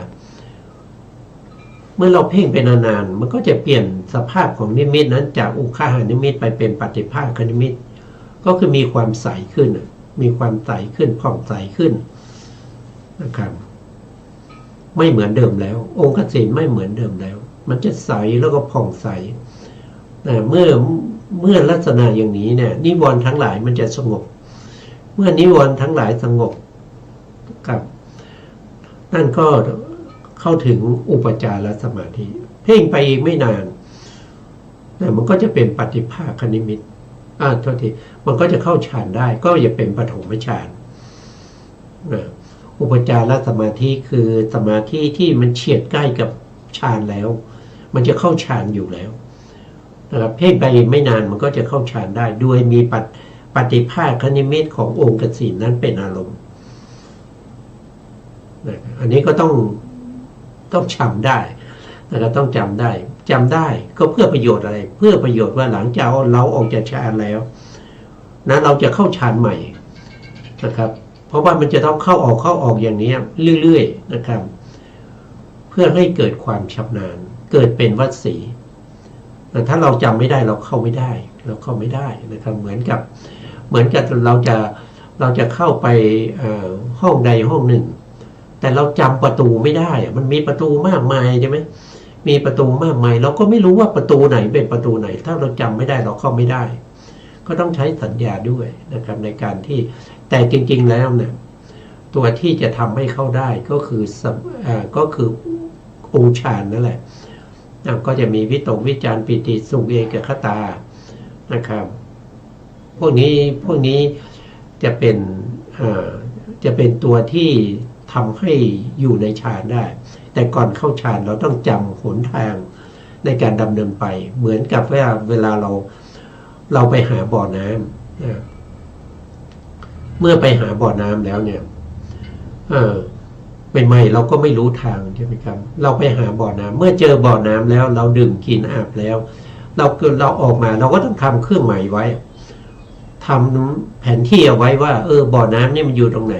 เมื่อเราเพ่งไปนานๆมันก็จะเปลี่ยนสภาพของนิมิตนั้นจากอุคหานิมิตไปเป็นปฏิภาคนิมิตก็คือมีความใสขึ้นมีความใสขึ้นผ่องใสขึ้นนะครับไม่เหมือนเดิมแล้วองค์เกษมไม่เหมือนเดิมแล้วมันจะใสแล้วก็ผ่องใสเมื่อลักษณะอย่างนี้เนี่ยนิวรณ์ทั้งหลายมันจะสงบเมื่อนิวรณ์ทั้งหลายสงบกับนั่นก็เข้าถึงอุปจารสมาธิเพ่งไปอีกไม่นานมันก็จะเป็นปฏิภาคนิมิตโทษทีมันก็จะเข้าฌานได้ก็จะเป็นปฐมฌานอุปจารสมาธิคือสมาธิที่มันเฉียดใกล้กับฌานแล้วมันจะเข้าฌานอยู่แล้วนะครับเพ่งไปไม่นานมันก็จะเข้าฌานได้ด้วยมีปฏิภาคนิมิตขององค์กสิณนั้นเป็นอารมณ์อันนี้ก็ต้องจำได้นะครับต้องจำได้ก็เพื่อประโยชน์อะไรเพื่อประโยชน์ว่าหลังจากเราออกจากฌานแล้วนะเราจะเข้าฌานใหม่นะครับเพราะว่ามันจะต้องเข้าออกอย่างนี้เรื่อยๆนะครับเพื่อให้เกิดความชำนาญเกิดเป็นวัดสีถ้าเราจำไม่ได้เราเข้าไม่ได้นะครับเหมือนกับเราจะเข้าไปห้องใดห้องหนึ่งแต่เราจำประตูไม่ได้มันมีประตูมากมายใช่ไหมมีประตูมากมายเราก็ไม่รู้ว่าประตูไหนเป็นประตูไหนถ้าเราจำไม่ได้เราเข้าไม่ได้ก็ต้องใช้สัญญาด้วยนะครับในการที่แต่จริงๆแล้วเนี่ยตัวที่จะทำให้เข้าได้ก็คือองค์ฌานนั่นแหละก็จะมีวิตกวิจารปิติสุขเอกคตานะครับพวกนี้จะเป็นตัวที่ทำให้อยู่ในฌานได้แต่ก่อนเข้าฌานเราต้องจำหนทางในการดำเนินไปเหมือนกับเวลาเราไปหาบ่อน้ำเมื่อไปหาบ่อน้ำแล้วเนี่ยใหม่ๆเราก็ไม่รู้ทางใช่ไหมครับเราไปหาบ่อน้ำเมื่อเจอบ่อน้ำแล้วเราดื่มกินอาบแล้วเราออกมาเราก็ต้องทำเครื่องหมายไว้ทำแผนที่เอาไว้ว่าบ่อน้ำนี่มันอยู่ตรงไหน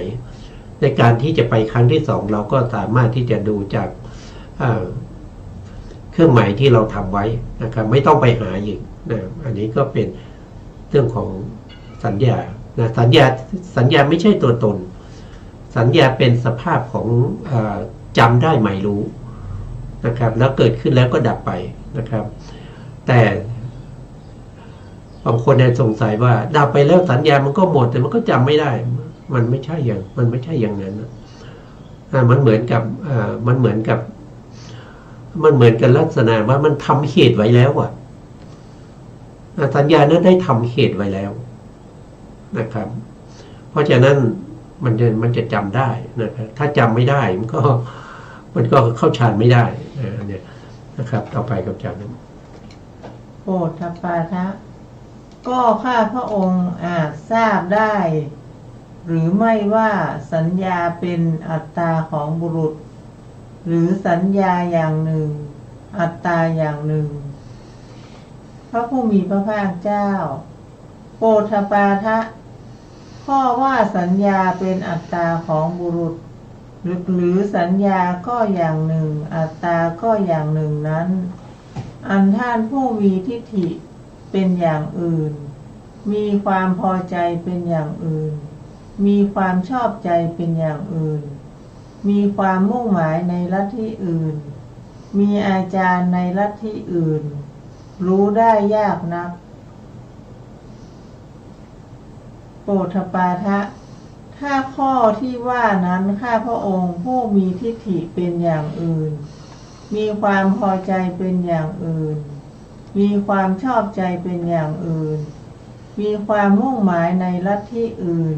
ในการที่จะไปครั้งที่สองเราก็สามารถที่จะดูจากเครื่องหมายที่เราทำไว้นะครับไม่ต้องไปหาอีกนะอันนี้ก็เป็นเรื่องของสัญญานะสัญญาไม่ใช่ตัวตนสัญญาเป็นสภาพของจำได้หมายรู้นะครับแล้วเกิดขึ้นแล้วก็ดับไปนะครับแต่บางคนเนี่ยสงสัยว่าดับไปแล้วสัญญามันก็หมดแต่มันก็จำไม่ได้มันไม่ใช่อย่างนั้นมันเหมือนกับลักษณะว่ามันทำเหตุไว้แล้วสัญญานั้นได้ทำเหตุไว้แล้วนะครับเพราะฉะนั้นมันจะจำได้นะครับถ้าจำไม่ได้มันก็เข้าฌานไม่ได้เนี่ยนะครับต่อไปกับอาจารย์โปรดทปาทะก็ข้าพระองค์อาจทราบได้หรือไม่ว่าสัญญาเป็นอัตตาของบุรุษหรือสัญญาอย่างหนึ่งอัตตาอย่างหนึ่งพระผู้มีพระภาคเจ้าโปรดปาทะข้อว่าสัญญาเป็นอัตตาของบุรุษหรือสัญญาก็อย่างหนึ่งอัตตาก็อย่างหนึ่งนั้นอันท่านผู้มีทิฏฐิเป็นอย่างอื่นมีความพอใจเป็นอย่างอื่นมีความชอบใจเป็นอย่างอื่นมีความมุ่งหมายในลัทธิอื่นมีอาจารย์ในลัทธิอื่นรู้ได้ยากนักโปรดปาทะถ้าข้อที่ว่านั้นข้าพระองค์ผู้มีทิฏฐิเป็นอย่างอื่นมีความพอใจเป็นอย่างอื่นมีความชอบใจเป็นอย่างอื่นมีความมุ่งหมายในลัทธิอื่น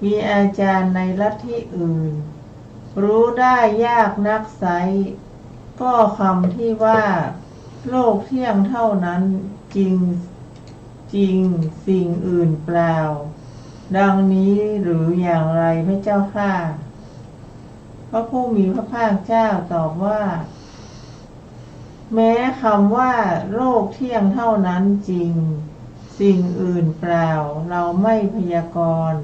มีอาจารย์ในลัทธิอื่นรู้ได้ยากนักไสก็คำที่ว่าโลกเที่ยงเท่านั้นจริงสิ่งอื่นเปล่าดังนี้หรืออย่างไรพระเจ้าข้าพระผู้มีพระภาคเจ้าตอบว่า แม้คำว่าโลกเที่ยงเท่านั้นจริงสิ่งอื่นเปล่าเราไม่พยากรณ์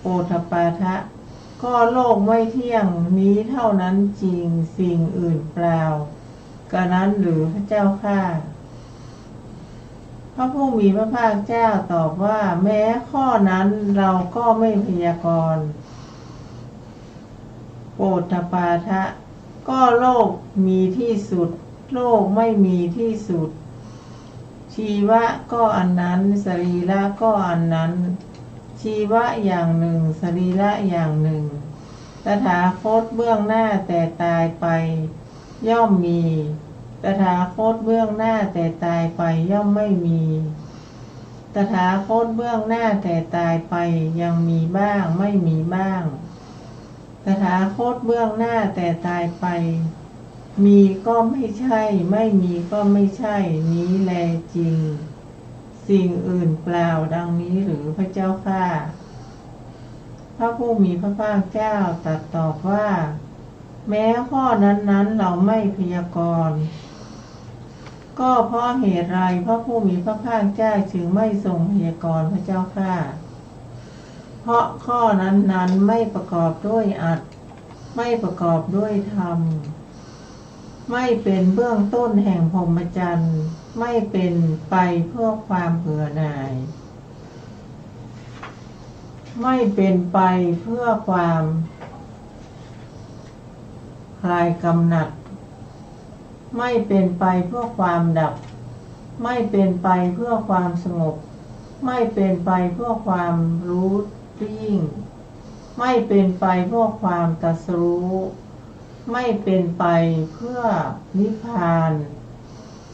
โอทปาทะก็โลกไม่เที่ยงนี้เท่านั้นจริงสิ่งอื่นเปล่ากะนั้นหรือพระเจ้าข้าพระผู้มีพระภาคเจ้าตอบว่าแม้ข้อนั้นเราก็ไม่พยากรณ์โอทปาทะก็โลกมีที่สุดโลกไม่มีที่สุดชีวะก็อันนั้นสรีระก็อันนั้นชีวะอย่างหนึ่งสรีระอย่างหนึ่งตถาคตเบื้องหน้าแต่ตายไปย่อมมีตถาคตเบื้องหน้าแต่ตายไปย่อมไม่มีตถาคตเบื้องหน้าแต่ตายไปยังมีบ้างไม่มีบ้างตถาคตเบื้องหน้าแต่ตายไปมีก็ไม่ใช่ไม่มีก็ไม่ใช่นี้แลจริงสิ่งอื่นเปล่าดังนี้หรือพระเจ้าข้าพระผู้มีพระภาคเจ้าตรัสตอบว่าแม้ข้อนั้นเราไม่พยากรณ์ก็เพราะเหตุไรพระผู้มีพระภาคเจ้าจึงไม่ทรงพยากรณ์พระเจ้าข้าเพราะข้อนั้นไม่ประกอบด้วยอัตถ์ไม่ประกอบด้วยธรรมไม่เป็นเบื้องต้นแห่งพรหมจรรย์ไม่เป็นไปเพื่อความเบื่อหน่ายไม่เป็นไปเพื่อความคลายกำหนัดไม่เป็นไปเพื่อความดับไม่เป็นไปเพื่อความสงบไม่เป็นไปเพื่อความรู้ยิ่งไม่เป็นไปเพื่อความตรัสรู้ไม่เป็นไปเพื่อนิพพาน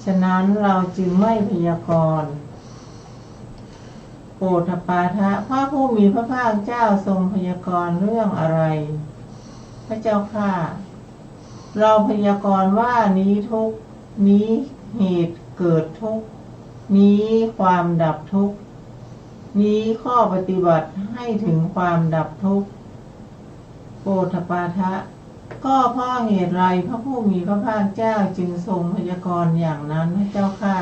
ฉะนั้นเราจึงไม่พยากรณ์โอทปาทะพระผู้มีพระภาคเจ้าทรงพยากรณ์เรื่องอะไรพระเจ้าข้าเราพยากรณ์ว่านี้ทุกข์นี้เหตุเกิดทุกข์นี้ความดับทุกข์นี้ข้อปฏิบัติให้ถึงความดับทุกข์โอทปาทะก็เพราะเหตุไรพระผู้มีพระภาคเจ้าจึงทรงพยากรณ์อย่างนั้นพระเจ้าข้า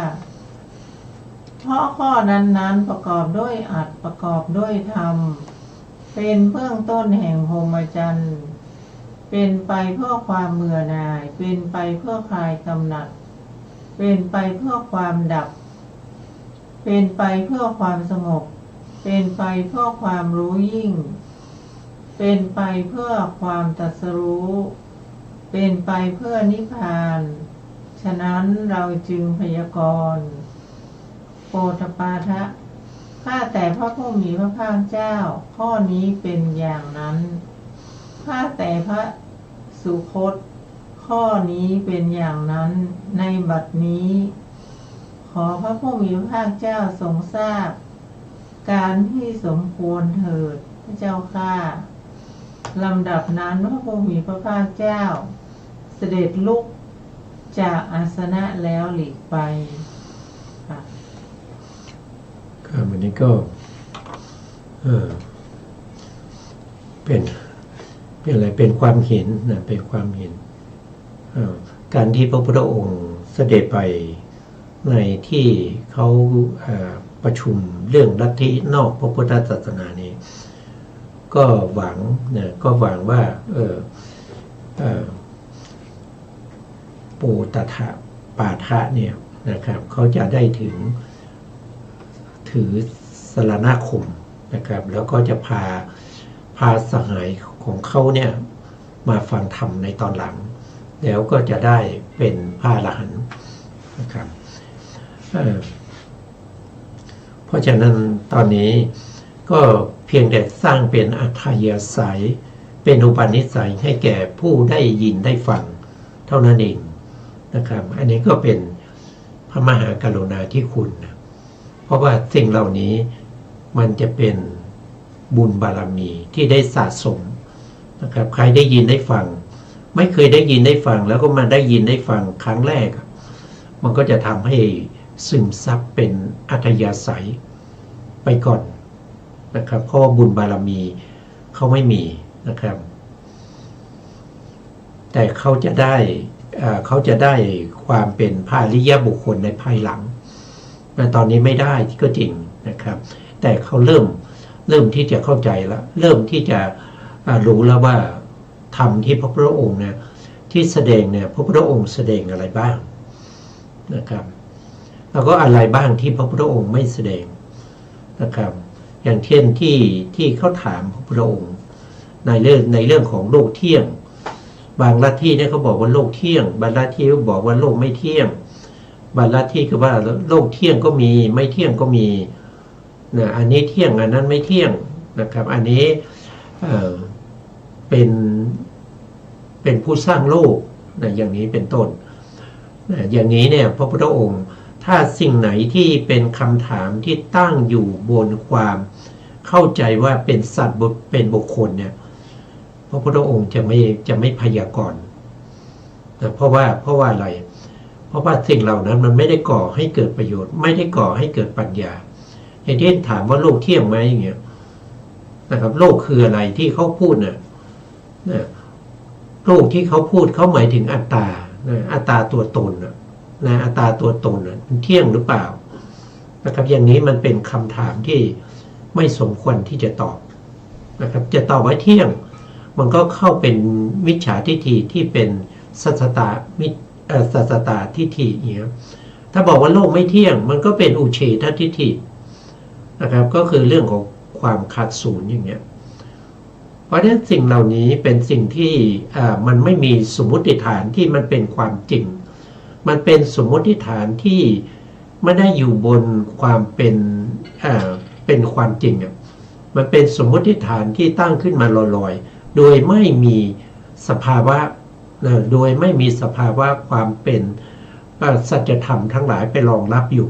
เพราะข้อนั้นประกอบด้วยอัตถ์ประกอบด้วยธรรมเป็นเบื้องต้นแห่งพรหมจรรย์เป็นไปเพื่อความเบื่อหน่ายเป็นไปเพื่อคลายกำหนัดเป็นไปเพื่อความดับเป็นไปเพื่อความสงบเป็นไปเพื่อความรู้ยิ่งเป็นไปเพื่อความตรัสรู้เป็นไปเพื่อนิพพานฉะนั้นเราจึงพยากรณ์โอทปาทะข้าแต่พระผู้มีพระภาคเจ้าข้อนี้เป็นอย่างนั้นข้าแต่พระสุคตข้อนี้เป็นอย่างนั้นในบัดนี้ขอพระผู้มีพระภาคเจ้าทรงทราบการที่สมควรเถิดพระเจ้าข้าลำดับนั้นพระผู้มีพระภาคเจ้าเสด็จลุกจากอาสนะแล้วหลีกไปครับวันนี้ก็เป็นอะไรเป็นความเห็นนะเป็นความเห็นการที่พระพุทธองค์เสด็จไปในที่เขาประชุมเรื่องลัทธินอกพระพุทธศาสนานี้ก็หวังนะก็หวังว่าปูตถะปาทะเนี่ยนะครับเขาจะได้ถือสรณคมนะครับแล้วก็จะพาสหายของเขาเนี่ยมาฟังธรรมในตอนหลังแล้วก็จะได้เป็นพระอรหันต์นะครับเพราะฉะนั้นตอนนี้ก็เพียงแต่สร้างเป็นอัธยาศัยเป็นอุปนิสัยให้แก่ผู้ได้ยินได้ฟังเท่านั้นเองนะครับอันนี้ก็เป็นพระมหากรุณาธิคุณนะเพราะว่าสิ่งเหล่านี้มันจะเป็นบุญบารมีที่ได้สะสมนะครับใครได้ยินได้ฟังไม่เคยได้ยินได้ฟังแล้วก็มาได้ยินได้ฟังครั้งแรกมันก็จะทำให้ซึมซับเป็นอัธยาศัยไปก่อนนะครับเพราะบุญบารมีเขาไม่มีนะครับแต่เขาจะได้ เขาจะได้ความเป็นพระอริยบุคคลในภายหลังตอนนี้ไม่ได้ก็จริงนะครับ แต่เขาเริ่มที่จะเข้าใจแล้วเริ่มที่จะรู้แล้วว่าธรรมที่พระพุทธองค์เนี่ยที่แสดงเนี่ยพระพุทธองค์แสดงอะไรบ้างนะครับแล้วก็อะไรบ้างที่พระพุทธองค์ไม่แสดงนะครับอย่างเช่นที่เขาถามพระพุทธองค์ในเรื่องของโลกเที่ยงบางลัทธิเนี่ยเขาบอกว่าโลกเที่ยงบางลัทธิก็บอกว่าโลกไม่เที่ยงบางลัทธิก็ว่าโลกเที่ยงก็มีไม่เที่ยงก็มีนะอันนี้เที่ยงอันนั้นไม่เที่ยงนะครับอันนี้เป็นผู้สร้างโลกนะอย่างนี้เป็นต้นนะอย่างนี้เนี่ยพระพุทธองค์ถ้าสิ่งไหนที่เป็นคำถามที่ตั้งอยู่บนความเข้าใจว่าเป็นสัตว์เป็นบุคคลเนี่ยพระพุทธองค์จะไม่พยากรณ์นะเพราะว่าอะไรเพราะว่าสิ่งเหล่านั้นมันไม่ได้ก่อให้เกิดประโยชน์ไม่ได้ก่อให้เกิดปัญญาอย่างที่ถามว่าโลกเที่ยงไหมอย่างเงี้ยนะครับโลกคืออะไรที่เขาพูดนะโลกที่เขาพูดเขาหมายถึงอัตตาอัตตาตัวตนนะอัตตาตัวตนมันเที่ยงหรือเปล่านะครับอย่างนี้มันเป็นคำถามที่ไม่สมควรที่จะตอบนะครับจะตอบว่าเที่ยงมันก็เข้าเป็นมิจฉาทิฏฐิที่เป็นสัสตตาทิฏฐิอย่างเงี้ยถ้าบอกว่าโลกไม่เที่ยงมันก็เป็นอุเฉททิฏฐินะครับก็คือเรื่องของความขาดศูนย์อย่างเงี้ยเพราะฉะนั้นสิ่งเหล่านี้เป็นสิ่งที่มันไม่มีสมมติฐานที่มันเป็นความจริงมันเป็นสมมติฐานที่ไม่ได้อยู่บนความเป็นความจริงมันเป็นสมมติฐานที่ตั้งขึ้นมาลอยๆโดยไม่มีสภาวะโดยไม่มีสภาวะความเป็นสัจธรรมทั้งหลายไปรองรับอยู่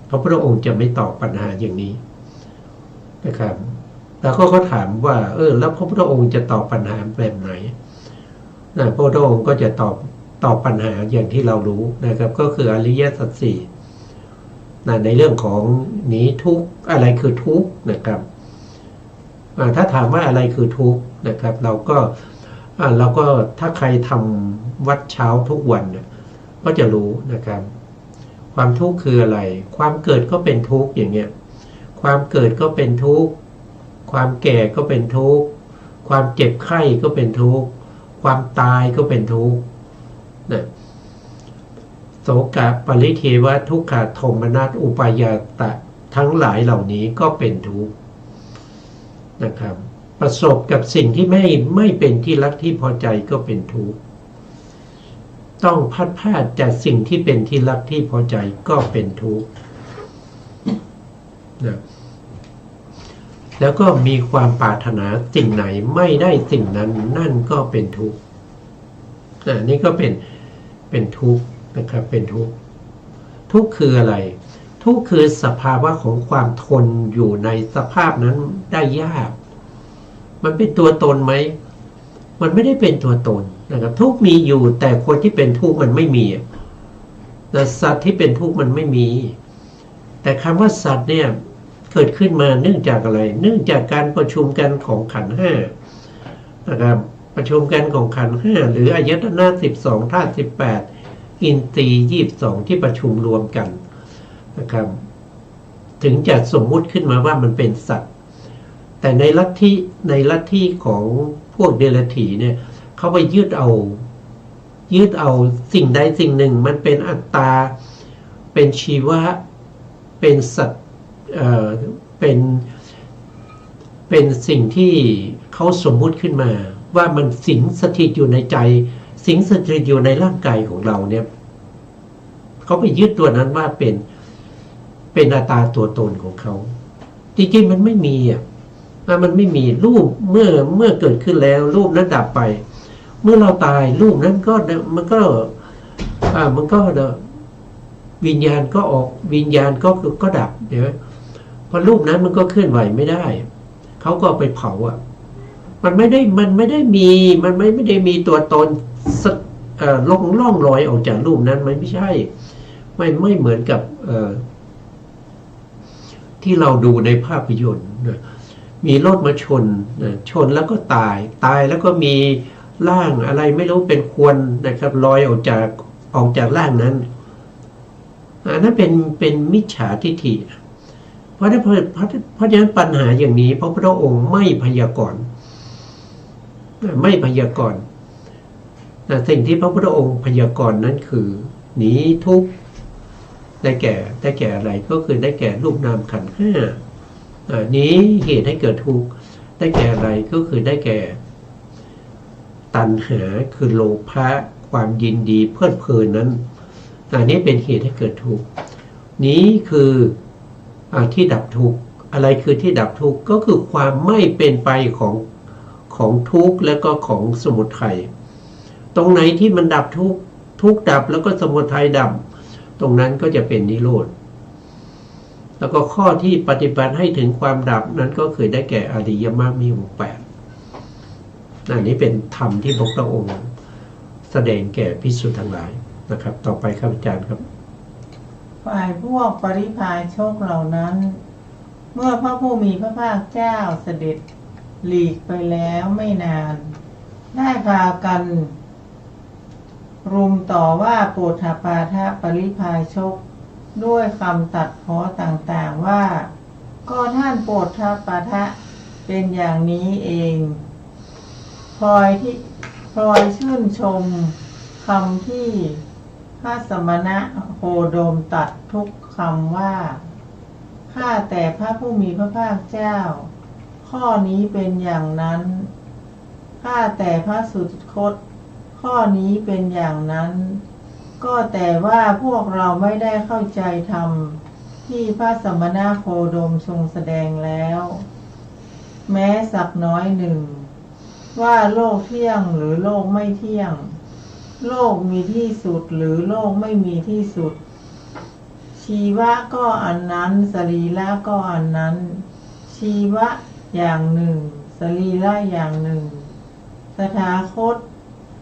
พระพุทธองค์จะไม่ตอบปัญหาอย่างนี้นะครับแล้วก็ถามว่าแล้วพระพุทธองค์จะตอบปัญหาแบบไหนพระพุทธองค์ก็จะตอบปัญหาอย่างที่เรารู้นะครับก็คืออริยสัจสี่ในเรื่องของหนีทุกข์อะไรคือทุกข์นะครับถ้าถามว่าอะไรคือทุกข์นะครับเราก็ถ้าใครทำวัดเช้าทุกวันก็จะรู้นะครับความทุกข์คืออะไรความเกิดก็เป็นทุกข์อย่างเงี้ยความเกิดก็เป็นทุกข์ความแก่ก็เป็นทุกข์ความเจ็บไข้ก็เป็นทุกข์ความตายก็เป็นทุกข์นะโสกะปริเทวะทุกขโทมนัสอุปายาตะทั้งหลายเหล่านี้ก็เป็นทุกข์นะครับประสบกับสิ่งที่ไม่เป็นที่รักที่พอใจก็เป็นทุกข์ต้องพัดพลาดจากสิ่งที่เป็นที่รักที่พอใจก็เป็นทุกข์นะแล้วก็มีความปรารถนาสิ่งไหนไม่ได้สิ่งนั้นนั่นก็เป็นทุกข์นี่ก็เป็นทุกข์นะครับเป็นทุกข์ทุกข์คืออะไรทุกข์คือสภาวะของความทนอยู่ในสภาพนั้นได้ยากมันเป็นตัวตนไหมมันไม่ได้เป็นตัวตนนะครับทุกข์มีอยู่แต่คนที่เป็นทุกข์มันไม่มีแต่สัตว์ที่เป็นทุกข์มันไม่มีแต่คำว่าสัตว์เนี่ยเกิดขึ้นมาเนื่องจากอะไรเนื่องจากการประชุมกันของขันธ์ห้านะครับประชุมกันของขันธ์ห้าหรืออายตนะ12ธาตุ18อินทรีย์22ที่ประชุมรวมกันนะครับถึงจะสมมุติขึ้นมาว่ามันเป็นสัตว์แต่ในลัทธิของพวกเดรัจฉีเนี่ยเขาไปยึดเอาสิ่งใดสิ่งหนึ่งมันเป็นอัตตาเป็นชีวะเป็นสัตว์เป็นสิ่งที่เขาสมมุติขึ้นมาว่ามันสิงสถิตอยู่ในใจสิงสถิตอยู่ในร่างกายของเราเนี่ยเขาไปยึดตัวนั้นว่าเป็นอัตตาตัวตนของเขาจริงๆมันไม่มีมันไม่มีรูปเมื่อเกิดขึ้นแล้วรูปนั้นดับไปเมื่อเราตายรูปนั้นมันก็วิญญาณก็ออกวิญญาณก็ดับเดี๋ยวพอรูปนั้นมันก็เคลื่อนไหวไม่ได้เขาก็ไปเผามันไม่ได้มีตัวตนล่องลอยออกจากรูปนั้นมันไม่ใช่ไม่เหมือนกับที่เราดูในภาพยนตร์มีรถมาชนแล้วก็ตายแล้วก็มี ร่างอะไรไม่รู้เป็นควนนะครับลอยออกจากร่างนั้นอันนั้นเป็นมิจฉาทิฏฐิเพราะฉะนั้นปัญหาอย่างนี้พระพุทธองค์ไม่พยากรณ์สิ่งที่พระพุทธองค์พยากรณ์นั้นคือหนีทุกข์ได้แก่อะไรก็คือได้แก่รูปนามขันธ์ห้านี้เหตุให้เกิดทุกข์ได้แก่อะไรก็คือได้แก่ตัณหาคือโลภะความยินดีเพลิดเพลินนั้นอันนี้เป็นเหตุให้เกิดทุกข์นี้คือที่ดับทุกข์อะไรคือที่ดับทุกข์ก็คือความไม่เป็นไปของทุกข์และก็ของสมุทัยตรงไหนที่มันดับทุกข์ดับแล้วก็สมุทัยดับตรงนั้นก็จะเป็นนิโรธแล้วก็ข้อที่ปฏิบัติให้ถึงความดับนั้นก็คือได้แก่อริยมรรคมีองค์แปดอันนี้เป็นธรรมที่พระพุทธองค์แสดงแก่ภิกษุทั้งหลายนะครับต่อไปครับอาจารย์ครับฝ่ายพวกปริพาชกเหล่านั้นเมื่อพระผู้มีพระภาคเจ้าเสด็จหลีกไปแล้วไม่นานได้พากันรุมต่อว่าโปฏฐปาทปริพาชกด้วยคำตัดพ้อต่างๆว่าก็ท่านโปฏฐปาทเป็นอย่างนี้เองพลอยชื่นชมคำที่พระสมณะโคดมตัดทุกคำว่าข้าแต่พระผู้มีพระภาคเจ้าข้อนี้เป็นอย่างนั้นข้าแต่พระสุคตข้อนี้เป็นอย่างนั้นก็แต่ว่าพวกเราไม่ได้เข้าใจธรรมที่พระสมณะโคดมทรงแสดงแล้วแม้สักน้อยหนึ่งว่าโลกเที่ยงหรือโลกไม่เที่ยงโลกมีที่สุดหรือโลกไม่มีที่สุดชีวะก็อันนั้นสรีระก็อันนั้นชีวะอย่างหนึ่งสรีระอย่างหนึ่งตถาคต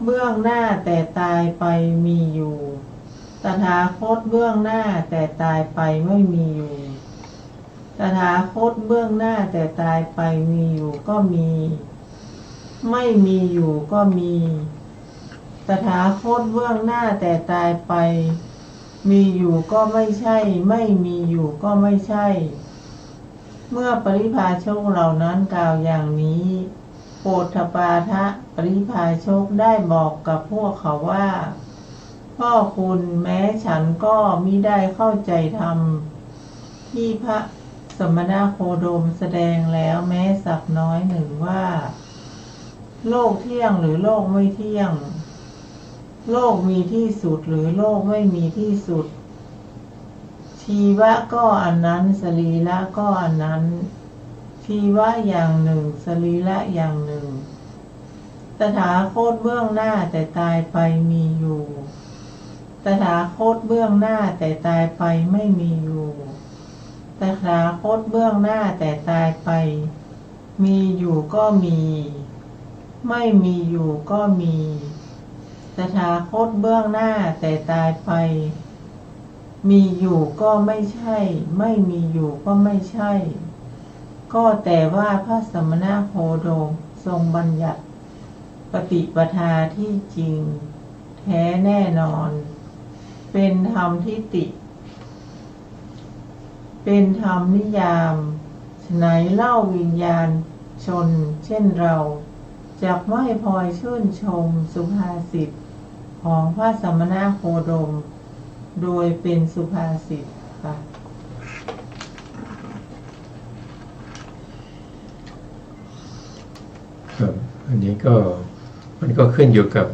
เบื้องหน้าแต่ตายไปมีอยู่ตถาคตเบื้องหน้าแต่ตายไปไม่มีอยู่ตถาคตเบื้องหน้าแต่ตายไปมีอยู่ก็มีไม่มีอยู่ก็มีตถาคตเบื้องหน้าแต่ตายไปมีอยู่ก็ไม่ใช่ไม่มีอยู่ก็ไม่ใช่เมื่อปริพาชกเหล่านั้นกล่าวอย่างนี้โปฏฐปาทปริพาชกได้บอกกับพวกเขาว่าพ่อคุณแม้ฉันก็มิได้เข้าใจธรรมที่พระสมณะโคดมแสดงแล้วแม้สักน้อยหนึ่งว่าโลกเที่ยงหรือโลกไม่เที่ยงโลกมีที่สุดหรือโลกไม่มีที่สุดชีวะก็อันนั้นสรีระก็อันนั้นชีวะอย่างหนึ่งสรีระอย่างหนึ่งตถาคตเบื้องหน้าแต่ตายไปมีอยู่ตถาคตเบื้องหน้าแต่ตายไปไม่มีอยู่ตถาคตเบื้องหน้าแต่ตายไปมีอยู่ก็มีไม่มีอยู่ก็มีตถาคตเบื้องหน้าแต่ตายไปมีอยู่ก็ไม่ใช่ไม่มีอยู่ก็ไม่ใช่ก็แต่ว่าพระสมณะโคดมทรงบัญญัติปฏิปทาที่จริงแท้แน่นอนเป็นธรรมทิฏฐิเป็นธรรมนิยามฉไหนเล่าวิญญาณชนเช่นเราจักไม่พลอยชื่นชมสุภาษิตของพระสมณะโคดมโดยเป็นสุภาษิตค่ะครับอันนี้ก็มันก็ขึ้นอยู่กับ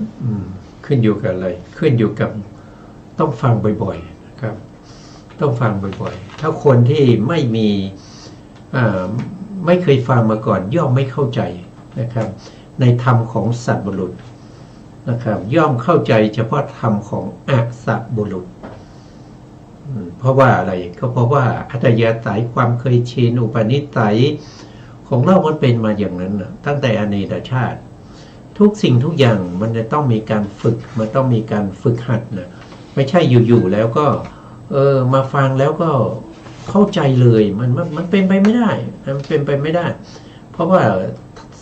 อะไรขึ้นอยู่กับต้องฟังบ่อยๆนะครับต้องฟังบ่อยๆถ้าคนที่ไม่เคยฟังมาก่อนย่อมไม่เข้าใจนะครับในธรรมของสัตบุรุษนะครับย่อมเข้าใจเฉพาะธรรมของอสัตบุรุษเพราะว่าอะไรก็เพราะว่าอัตยาศัยความเคยชินอุปนิสัยของเรามันเป็นมาอย่างนั้นนะตั้งแต่อดีตชาติทุกสิ่งทุกอย่างมันจะต้องมีการฝึกมันต้องมีการฝึกหัดนะไม่ใช่อยู่ๆแล้วก็มาฟังแล้วก็เข้าใจเลยมันเป็นไปไม่ได้มันเป็นไปไม่ได้เพราะว่า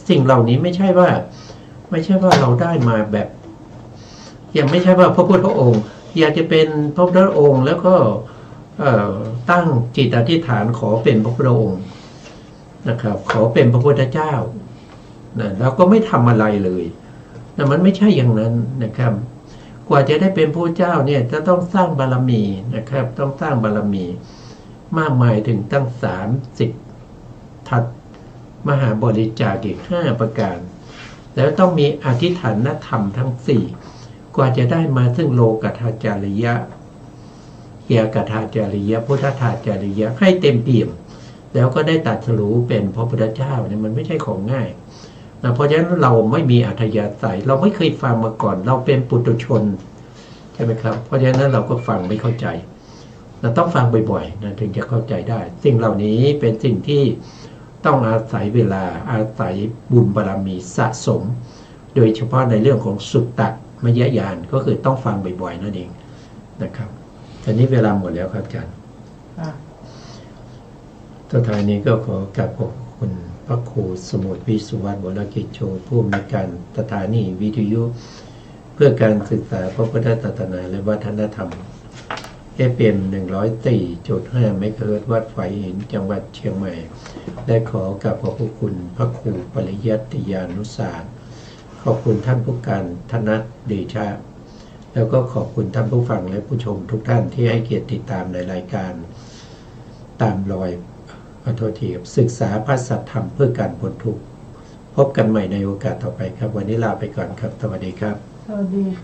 สิ่งเหล่านี้ไม่ใช่ว่า ไม่ใช่ว่าเราได้มาแบบยังไม่ใช่ว่าพระพุทธองค์ อยากจะเป็นพระพุทธองค์แล้วก็ตั้งจิตอธิษฐานขอเป็นพระพุทธองค์นะครับ ขอเป็นพระพุทธเจ้านะแล้วก็ไม่ทำอะไรเลยนะมันไม่ใช่อย่างนั้นนะครับ กว่าจะได้เป็นพระเจ้าเนี่ยจะต้องสร้างบารมีนะครับ ต้องสร้างบารมีมากมายถึงตั้ง30ทัศมหาบริจาคอีก5ประการแล้วต้องมีอธิษฐานธรรมทั้ง4กว่าจะได้มาซึ่งโลกัตถจริยะเกียรกัตถจริยะพุทธทาจริยะให้เต็มเปี่ยมแล้วก็ได้ตรัสรู้เป็นพระพุทธเจ้าเนี่ยมันไม่ใช่ของง่ายนะเพราะฉะนั้นเราไม่มีอัธยาศัยเราไม่เคยฟังมาก่อนเราเป็นปุถุชนใช่ไหมครับเพราะฉะนั้นเราก็ฟังไม่เข้าใจเราต้องฟังบ่อยๆนะถึงจะเข้าใจได้สิ่งเหล่านี้เป็นสิ่งที่ต้องอาศัยเวลาอาศัยบุญบารมีสะสมโดยเฉพาะในเรื่องของสุตตะมยญาณก็คือต้องฟังบ่อยๆนั่นเองนะครับตอนนี้เวลาหมดแล้วครับอาจารย์สุดท้ายนี้ก็ขอกราบขอบคุณพระครูสมุทรวิสุวรรณวรกิจโชผู้อำนวยการสถานีวิทยุเพื่อการศึกษาพระพุทธศาสนาและวัฒนธรรมFM 104.5 เมกะเฮิรตซ์วัดไฟหินจังหวัดเชียงใหม่และขอกราบขอบคุณพระครูปริยัติยานุสาสตร์ขอบคุณท่านผู้การธนัทเดชะแล้วก็ขอบคุณท่านผู้ฟังและผู้ชมทุกท่านที่ให้เกียรติติดตามในรายการตามรอยขอโทษทีครับศึกษาพระสัทธรรมเพื่อการพ้นทุกข์พบกันใหม่ในโอกาสต่อไปครับวันนี้ลาไปก่อนครับสวัสดีครับสวัสดีค่ะ